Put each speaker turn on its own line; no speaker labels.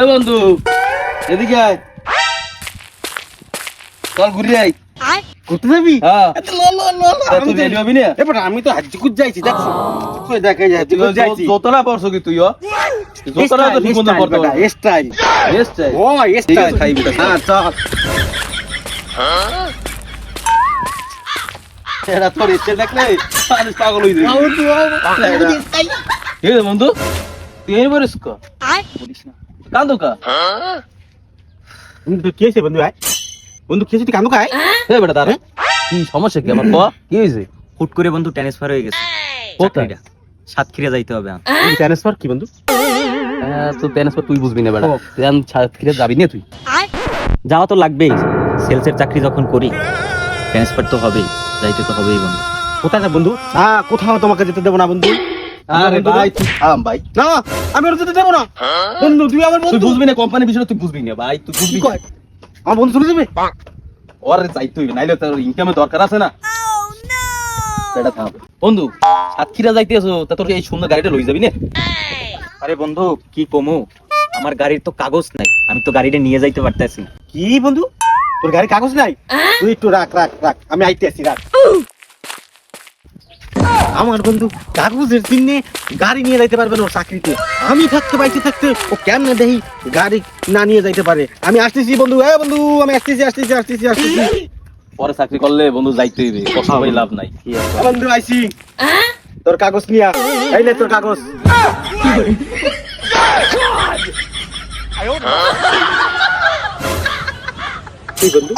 এ বন্ধু এদিকে আয়, চল ঘুরে আয়।
ঘুরতে যাবি?
হ্যাঁ তুই
আমি
রেডি হবি না?
এবার আমি তো হাজিকুত যাইছি দেখছো কই দেখা যায় হাজিকুত যাইছি
জোতলা পড়ছো কি তুই? জোতলা তো ঠিক মতো পড়তে পারবি।
স্টাইল
Yes, চাই।
ও
ঠিক আছে,
স্টাইল
খাইবি তো।
হ্যাঁ চল
এরা তোর ইচ্ছে দেখলে মানুষ পাগল হয়ে যাবে। ঠিক আছে বন্ধু, তুই এই বলিস ক? বলিস না। কান্দো কা?
বন্ধু কি হয়েছে বন্ধু ভাই? বন্ধু কি হয়েছে তুই কান্দু খাই?
এ বেটা দাঁড়া। কি সমস্যা কি আমার ক? কি হয়েছে?
হুট করে বন্ধু ট্রান্সফার হয়ে গেছে।
কোথায়?
চাকরিটা সাতক্ষীরা যাইতে হবে।
ট্রান্সফার কি বন্ধু?
তো ট্রান্সফার তুই বুঝবি না বেটা।
ও।
তুই ফিরে যাবি না তুই?
যাওয়া তো লাগবেই, সেলসের চাকরি যখন করি ট্রান্সফার তো হবেই, যাইতে তো হবেই বন্ধু।
কোথায় যা বন্ধু? কোথাও তোমাকে যেতে দেবো না বন্ধু।
আরে ভাই তুই থাম ভাই।
না আমি ওর যেতে দেবো না বন্ধু, তুই আমার
তুই
বন্ধু।
বুঝবি না কোম্পানির বিষয়টা, তুই বুঝবি না ভাই, তুই বুঝবি
কি কয়? আমার বন্ধু চলে যাবে?
ওর যাইতে হইবে, নাইলে তোর ইনকামের দরকার আছে না। বেটা থাম বন্ধু, সাতক্ষীরা যাইতে আছো, তা তোর এই সুন্দর গাড়িটা লই যাবি না?
আরে বন্ধু কি কমু, আমার গাড়ির তো কাগজ নাই, আমি তো গাড়িটা নিয়ে যাইতে পারতেছি।
কি বন্ধু তোর গাড়ি কাগজ নাই? তুই একটু রাখ রাখ রাখ, আমি আইতে আসি, রাখ। আমার বন্ধু কাগজের চিহ্নে গাড়ি নিয়ে যাইতে পারবে না ওর চাকরিতে। আমি থাকতে বাইতে থাকতে ও কেমনে দেখি গাড়ি না নিয়ে যাইতে পারে। আমি আসতেছি বন্ধু, বন্ধু আমি আসতেছি আসতেছি আসতেছি আসতেছি।
পরে চাকরি করলে বন্ধু যাইতে হইবে, কষ্ট করে লাভ নাই।
বন্ধু আইছি, তোর কাগজ নিয়া, এই নে তোর কাগজ। কি বন্ধু?